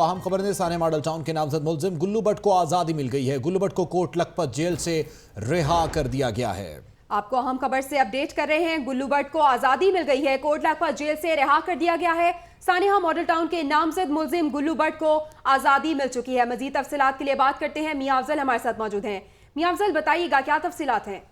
अहम खबर ने साने मॉडल टाउन के नामजद मुलजिम गुल्लू भट्ट को आजादी मिल गई है। गुल्लू भट्ट को कोट लखपत जेल से रिहा कर दिया गया है। आपको अहम खबर से अपडेट कर रहे हैं। गुल्लू भट्ट को आजादी मिल गई है, कोट लखपत जेल से रिहा कर दिया गया है। सानेहा मॉडल टाउन के नामजद मुलजिम गुल्लू भट्ट को आजादी मिल चुकी है। मजीद तफसीलात के लिए बात करते हैं, मियां अफजल हमारे साथ मौजूद हैं। मियां अफजल, बताइएगा क्या तफसीलात हैं?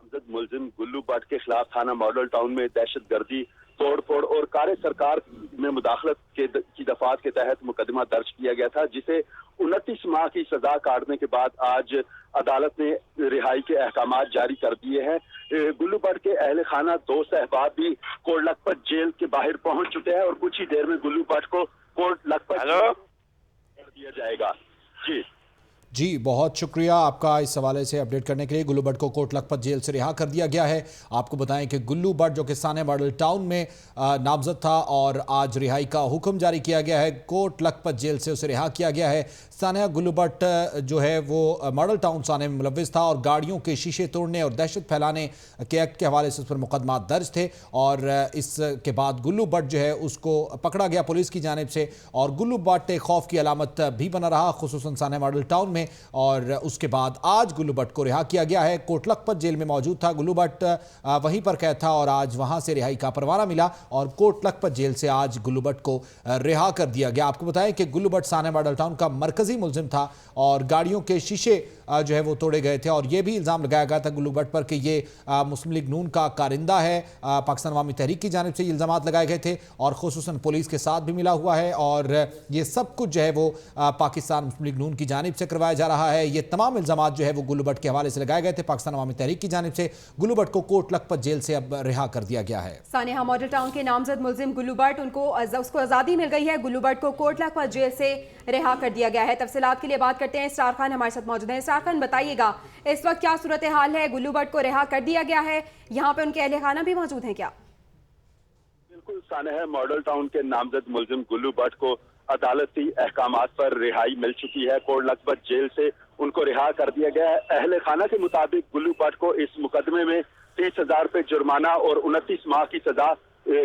नामजद मुलजिम गुल्लू भट्ट के खिलाफ थाना मॉडल टाउन में दहशतगर्दी, तोड़फोड़ और कार्य सरकार में मुदाखलत की दफात के तहत मुकदमा दर्ज किया गया था, जिसे 29 माह की सजा काटने के बाद आज अदालत ने रिहाई के अहकाम जारी कर दिए हैं। गुल्लू भट्ट के अहले खाना, दोस्त, अहबाब भी कोट लखपत जेल के बाहर पहुंच चुके हैं और कुछ ही देर में गुल्लू भट्ट को कोट लखपत कर दिया जाएगा। जी, बहुत शुक्रिया आपका इस हवाले से अपडेट करने के लिए। गुल्लू भट्ट को कोट लखपत जेल से रिहा कर दिया गया है। आपको बताएं कि गुल्लू भट्ट जो कि साने मॉडल टाउन में नामजद था और आज रिहाई का हुक्म जारी किया गया है। कोट लखपत जेल से उसे रिहा किया गया है। सानिया गुल्लू भट्ट जो है वो मॉडल टाउन साने में मुलव्विस था और गाड़ियों के शीशे तोड़ने और दहशत फैलाने के एक्ट के हवाले से उस पर मुकदमा दर्ज थे और इसके बाद गुल्लू भट्ट जो है उसको पकड़ा गया पुलिस की जानिब से और गुल्लू भट्ट एक खौफ की अलामत भी बना रहा, खुसूसन साने मॉडल टाउन में। और उसके बाद आज गुल्लू भट्ट को रिहा किया गया है। कोट लखपत जेल में मौजूद था गुल्लू भट्ट, वहीं पर कैद था और आज वहां से रिहाई का परवाना मिला और कोट लखपत जेल से आज गुल्लू भट्ट को रिहा कर दिया गया। आपको बताएं कि गुल्लू भट्ट साने मॉडल टाउन का मरकजी मुलजिम था और गाड़ियों के शीशे जो है वो तोड़े गए थे और ये भी इल्ज़ाम लगाया गया था गुल्लू भट्ट पर कि ये मुस्लिम लीग नून का कारिंदा है। पाकिस्तान अवामी तहरीक की जानिब से ये इल्ज़ाम लगाए गए थे और खुसूसन पुलिस के साथ भी मिला हुआ है और ये सब कुछ जो है वो पाकिस्तान मुस्लिम लीग नून की जानिब से करवाया जा रहा है। ये तमाम इल्ज़ाम जो है वो गुल्लू भट्ट के हवाले से लगाए गए थे पाकिस्तान अवामी तहरीक की जानिब से। गुल्लू भट्ट को कोट लखपत जेल से अब रिहा कर दिया गया है। सानेहा मॉडल टाउन के नामजद मुलजिम गुल्लू भट्ट उसको आज़ादी मिल गई है। गुल्लू भट्ट को कोट लखपत जेल से रिहा कर दिया गया है। तफसीलात के लिए बात करते हैं, स्टार खान हमारे साथ मौजूद हैं। स्टार खान, बताइएगा इस वक्त क्या सूरत हाल है? गुल्लू भट्ट को रिहा कर दिया गया है, यहाँ पे उनके अहले खाना भी मौजूद हैं क्या? बिल्कुल, सानेहा मॉडल टाउन के नामजद मुलजिम गुल्लू भट्ट को अदालती अहकामात पर रिहाई मिल चुकी है। कोट लखपत जेल से उनको रिहा कर दिया गया है। अहले खाना के मुताबिक गुल्लू भट्ट को इस मुकदमे में 30,000 रुपये जुर्माना और 29 माह की सजा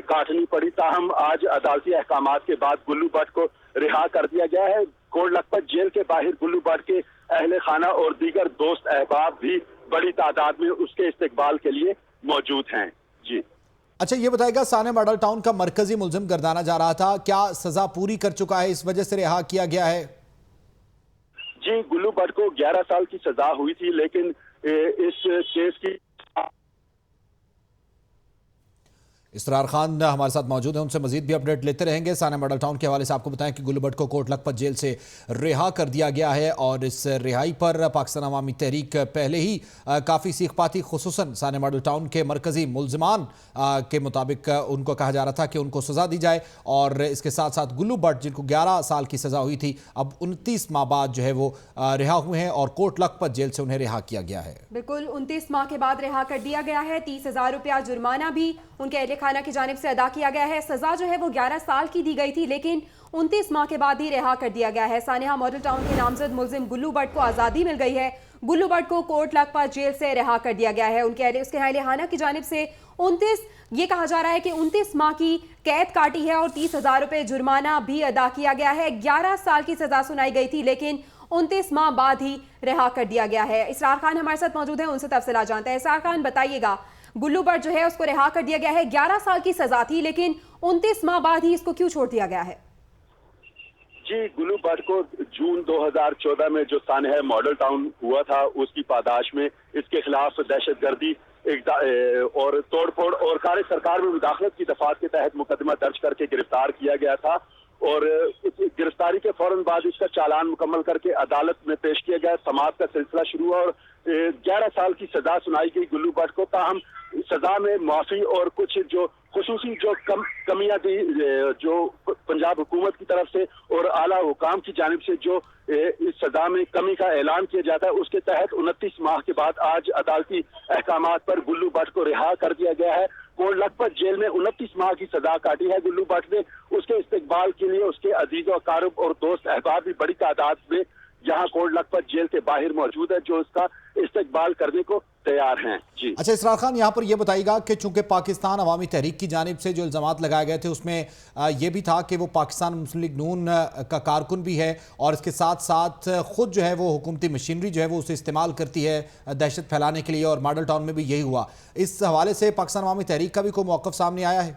काटनी पड़ी। ताहम आज अदालती अहकामात के बाद गुल्लू भट्ट को रिहा कर दिया गया है। कोट लखपत जेल के बाहर गुल्लू भट्ट के अहले खाना और दीगर दोस्त अहबाब भी बड़ी तादाद में उसके इस्तकबाल के लिए मौजूद हैं। जी, अच्छा, ये बताएगा, साने मॉडल टाउन का मरकजी मुलजिम गर्दाना जा रहा था, क्या सजा पूरी कर चुका है, इस वजह से रिहा किया गया है? जी, गुल्लू भट्ट को 11 साल की सजा हुई थी, लेकिन इस केस की इसरार खान हमारे साथ मौजूद हैं, उनसे मजीद भी अपडेट लेते रहेंगे। साने मॉडल टाउन के हवाले से आपको बताएं कि गुल्लू भट्ट को कोट लखपत जेल से रिहा कर दिया गया है और इस रिहाई पर पाकिस्तान अवामी तहरीक पहले ही काफ़ी सीख पाती, खुसूसन साने मॉडल टाउन के मरकजी मुलजमान के मुताबिक उनको कहा जा रहा था कि उनको सज़ा दी जाए और इसके साथ साथ गुल्लू भट्ट जिनको 11 साल की सज़ा हुई थी अब 29 माह बाद जो है वो रिहा हुए हैं और कोट लखपत जेल से उन्हें रिहा किया गया है। बिल्कुल, 29 माह के बाद रिहा कर दिया गया है। 30,000 रुपया जुर्माना भी उनके अहले खाना की जानिब से अदा किया गया है। सजा जो है वो 11 साल की दी गई थी, लेकिन 29 माह के बाद ही रिहा कर दिया गया है। सानेहा मॉडल टाउन के नामजद मुलजिम गुल्लू भट्ट को आज़ादी मिल गई है। गुल्लू भट्ट को कोट लखपत जेल से रिहा कर दिया गया है। उसके अहले खाना की जानिब से 29 ये कहा जा रहा है कि 29 माह की कैद काटी है और 30,000 रुपये जुर्माना भी अदा किया गया है। 11 साल की सजा सुनाई गई थी, लेकिन 29 माह बाद ही रिहा कर दिया गया है। इसरार खान हमारे साथ मौजूद हैं, उनसे तफसीलात जानते हैं। इसरार खान, बताइएगा, गुल्लू भट्ट जो है उसको रिहा कर दिया गया है, 11 साल की सजा थी, लेकिन 29 माह बाद ही इसको क्यों छोड़ दिया गया है? जी, गुल्लू भट्ट को जून 2014 में जो सानेहा मॉडल टाउन हुआ था उसकी पादाश में इसके खिलाफ दहशतगर्दी और तोड़फोड़ और कार्य सरकार में मुदाखलत की दफात के तहत मुकदमा दर्ज करके गिरफ्तार किया गया था और गिरफ्तारी के फौरन बाद इसका चालान मुकम्मल करके अदालत में पेश किया गया। समाअत का सिलसिला शुरू हुआ और 11 साल की सजा सुनाई गई गुल्लू भट्ट को। ताहम सजा में माफी और कुछ जो खुसूसी जो कमियां थी जो पंजाब हुकूमत की तरफ से और आला हुकाम की जानिब से जो इस सजा में कमी का ऐलान किया जाता है, उसके तहत 29 माह के बाद आज अदालती अहकामात पर गुल्लू भट्ट को रिहा कर दिया गया है। कोट लखपत जेल में 29 माह की सजा काटी है गुल्लू भट्ट ने। उसके इस्तकबाल के लिए उसके अजीज और कारब और दोस्त अहबाब भी बड़ी तादाद में यहाँ कोट लखपत जेल के बाहर मौजूद है, जो इसका इस्तकबाल करने को तैयार हैं। जी अच्छा इसरार खान, यहाँ पर यह बताइएगा कि चूंकि पाकिस्तान अवामी तहरीक की जानिब से जो इल्ज़ामात लगाए गए थे उसमें यह भी था कि वो पाकिस्तान मुस्लिम लीग नून का कारकुन भी है और इसके साथ साथ खुद जो है वो हुकूमती मशीनरी जो है वो उसे इस्तेमाल करती है दहशत फैलाने के लिए, और मॉडल टाउन में भी यही हुआ। इस हवाले से पाकिस्तान अवामी तहरीक का भी कोई मौक़िफ़ सामने आया है?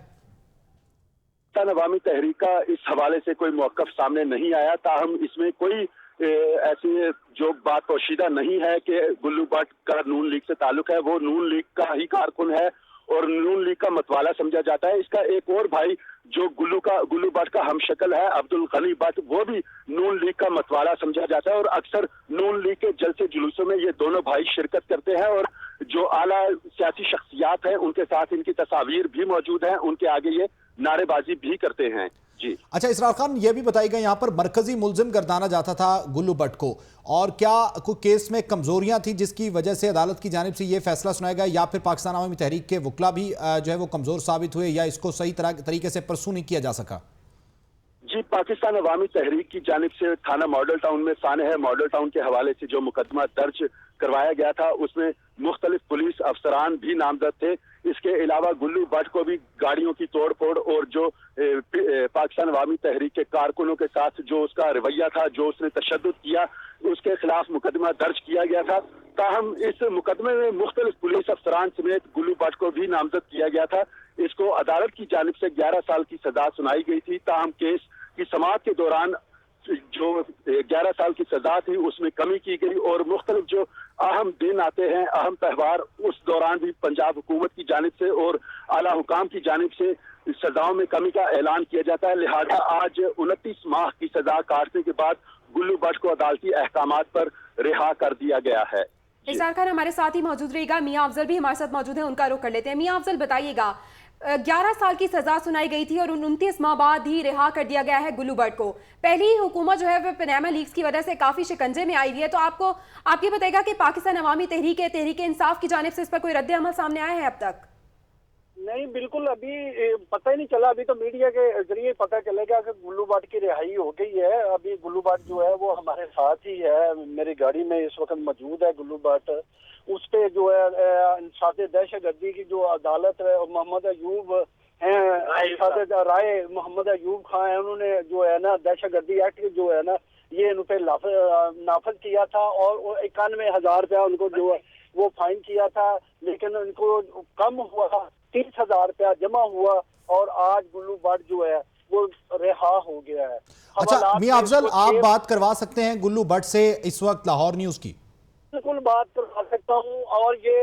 पाकिस्तान अवामी तहरीक का इस हवाले से कोई मौक़िफ़ सामने नहीं आया, ताहम इसमें कोई ऐसी जो बात पोशीदा नहीं है कि गुल्लू भट्ट का नून लीग से ताल्लुक है। वो नून लीग का ही कारकुन है और नून लीग का मतवाला समझा जाता है। इसका एक और भाई जो गुल्लू भट्ट का हमशक्ल है, अब्दुल गनी भट्ट, वो भी नून लीग का मतवाला समझा जाता है और अक्सर नून लीग के जलसे जुलूसों में ये दोनों भाई शिरकत करते हैं और जो आला सियासी शख्सियात हैं उनके साथ इनकी तस्वीर भी मौजूद हैं, उनके आगे ये नारेबाजी भी करते हैं। जी अच्छा इसरार खान, ये भी बताइएगा यहाँ पर मरकजी मुलजिम गर्दाना जाता था गुल्लू भट्ट को, और क्या कोई केस में कमजोरियां थी जिसकी वजह से अदालत की जानिब से ये फैसला सुनाया गया, या फिर पाकिस्तान अवामी तहरीक के वकला भी जो है वो कमजोर साबित हुए, या इसको सही तरीके से परसू नहीं किया जा सका? जी, पाकिस्तान अवामी तहरीक की जानिब से थाना मॉडल टाउन में सानह मॉडल टाउन के हवाले से जो मुकदमा दर्ज करवाया गया था उसमें मुख्तलिफ पुलिस अफसरान भी नामजद थे। इसके अलावा गुल्लू भट्ट को भी गाड़ियों की तोड़ फोड़ और जो पाकिस्तान अवामी तहरीक के कारकुनों के साथ जो उसका रवैया था, जो उसने तशद्दुद किया, उसके खिलाफ मुकदमा दर्ज किया गया था। ताहम इस मुकदमे में मुख्तलिफ पुलिस अफसरान समेत गुल्लू भट्ट को भी नामजद किया गया था। इसको अदालत की जानिब से 11 साल की सजा सुनाई गई थी। ताहम केस की समाअत के दौरान जो 11 साल की सजा थी उसमें कमी की गई और मुख्तलिफ जो अहम दिन आते हैं, अहम त्यौहार, उस दौरान भी पंजाब हुकूमत की जानिब से और आला हुकाम की जानिब से सजाओं में कमी का ऐलान किया जाता है। लिहाजा आज 29 माह की सजा काटने के बाद गुल्लू भट्ट को अदालती अहकामात पर रिहा कर दिया गया है। इसरार खान हमारे साथ ही मौजूद रहेगा, मियां अफजल भी हमारे साथ मौजूद हैं, उनका रुख कर लेते हैं। मियां अफजल बताइएगा, 11 साल की सजा सुनाई गई थी और 29 माह बाद ही रिहा कर दिया गया है गुल्लू भट्ट को। पहली हुकूमत जो है वो पनामा लीक्स की वजह से काफी शिकंजे में आई हुई है, तो आप ये बताएगा कि पाकिस्तान अवामी तहरीक इंसाफ की जानिब से इस पर कोई रद्द अमल सामने आया है अब तक? नहीं, बिल्कुल अभी पता ही नहीं चला। अभी तो मीडिया के जरिए पता चलेगा कि गुल्लू भट्ट की रिहाई हो गई है। अभी गुल्लू भट्ट जो है वो हमारे साथ ही है, मेरी गाड़ी में इस वक्त मौजूद है गुल्लू भट्ट। उस पे जो है इंसाफ दहशतगर्दी की जो अदालत है, मोहम्मद अयूब हैं, राय मोहम्मद अयूब खान है, उन्होंने जो है ना दहशतगर्दी एक्ट जो है ना ये इन पे नाफज किया था और 91,000 रुपया उनको जो है वो फाइन किया था, लेकिन उनको कम हुआ, 30,000 रुपया जमा हुआ और आज गुल्लू भट्ट जो है वो रिहा हो गया है। अच्छा मियां अफजल, आप बात करवा सकते हैं गुल्लू भट्ट से इस वक्त लाहौर न्यूज की? बिल्कुल बात करवा सकता हूँ और ये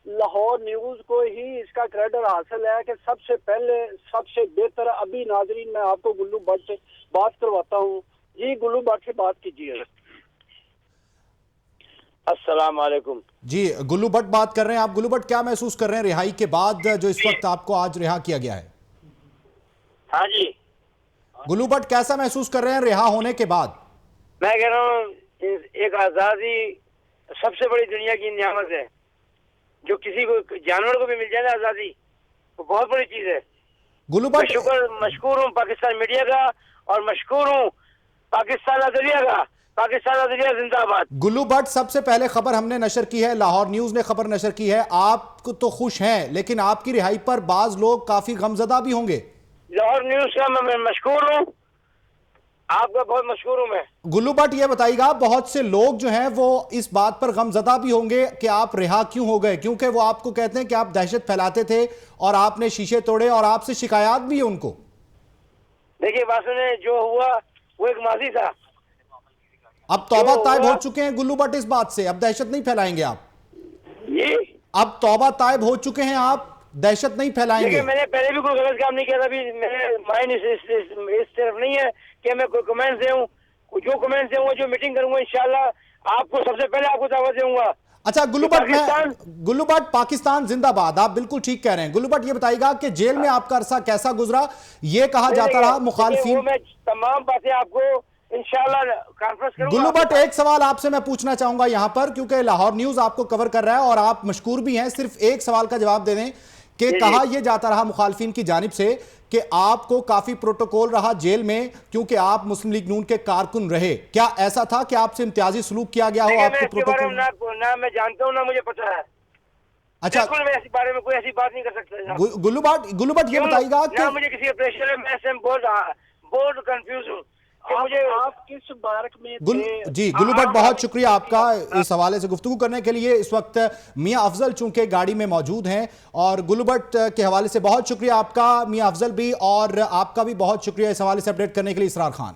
लाहौर न्यूज को ही इसका क्रेडिट हासिल है कि सबसे पहले सबसे बेहतर। अभी नाजरीन मैं आपको गुल्लू भट्ट से बात करवाता हूँ। जी गुल्लू भट्ट से बात कीजिए। अस्सलाम वालेकुम। जी गुल्लू भट्ट बात कर रहे हैं आप। गुल्लू भट्ट, क्या महसूस कर रहे हैं रिहाई के बाद जो इस वक्त आपको आज रिहा किया गया है? हाँ जी गुल्लू भट्ट, कैसा महसूस कर रहे हैं रिहा होने के बाद? मैं कह रहा हूँ एक आजादी सबसे बड़ी दुनिया की नियामत है। जो किसी को जानवर को भी मिल जाए ना आजादी, वो बहुत बड़ी चीज है। गुल्लू भट्ट, मशकूर हूँ पाकिस्तान मीडिया का और मशकूर हूँ पाकिस्तान अदलिया का। पाकिस्तान अदलिया जिंदाबाद। गुल्लू भट्ट, सबसे पहले खबर हमने नशर की है, लाहौर न्यूज ने खबर नशर की है। आप तो खुश हैं, लेकिन आपकी रिहाई पर बाज लोग काफी गमजदा भी होंगे। लाहौर न्यूज का मैं मशकूर हूँ, आपका बहुत मशहूर हूं मैं। गुल्लू भट्ट, ये बताइएगा, बहुत से लोग जो हैं वो इस बात पर गमजदा भी होंगे कि आप रिहा क्यों हो गए, क्योंकि वो आपको कहते हैं कि आप दहशत फैलाते थे और आपने शीशे तोड़े और आपसे शिकायत भी है उनको। देखिए बात सुने, जो हुआ वो एक माजी था। अब तौबा तायब हो चुके हैं गुल्लू भट्ट इस बात से, अब दहशत नहीं फैलाएंगे आप? ये अब तौबा तायब हो चुके हैं आप, दहशत नहीं फैलाएंगे? मैंने पहले भी कोई गलत काम नहीं किया था। अभी मेरे माइंड इस तरफ नहीं है कि मैं कोई कमेंट्स दूं। जो कमेंट्स दूंगा, जो मीटिंग करूंगा, इंशाल्लाह आपको सबसे पहले आपको दावत दूंगा। अच्छा गुल्लू भट्ट, पाकिस्तान जिंदाबाद, आप बिल्कुल ठीक कह रहे हैं। गुल्लू भट्ट, ये बताइएगा कि जेल में आपका अरसा कैसा गुजरा? ये कहा जाता रहा मुखालिफिन। मैं तमाम बातें आपको इंशाल्लाह कॉन्फ्रेंस करूंगा। गुल्लू भट्ट, एक सवाल आपसे मैं पूछना चाहूंगा यहां पर, क्योंकि लाहौर न्यूज आपको कवर कर रहा है और आप मशकूर भी हैं। सिर्फ एक सवाल का जवाब दे दें कि कहा यह जाता रहा मुखालिफिन की जानिब से کہ آپ کو کافی پروٹوکول رہا جیل میں کیونکہ آپ مسلم لیگ نون کے کارکن رہے، کیا ایسا تھا کہ آپ سے امتیازی سلوک کیا گیا ہو؟ آپ کو پروٹوکول نہ میں جانتا ہوں نہ مجھے پتا ہے. اچھا بالکل میں ایسی بارے میں کوئی ایسی بات نہیں کر سکتا. گلو بٹ یہ بتائیے گا کہ نہ مجھے کسی کا پریشر ہے. میں بہت کنفیوز ہوں کہ مجھے آپ کس بارک میں تھے؟ جی گلو بٹ بہت شکریہ آپ کا اس حوالے سے گفتگو کرنے کے لیے. اس وقت میاں افضل چونکہ گاڑی میں موجود ہیں، اور گلو بٹ کے حوالے سے بہت شکریہ آپ کا میاں افضل بھی، اور آپ کا بھی بہت شکریہ اس حوالے سے اپڈیٹ کرنے کے لیے اسرار خان.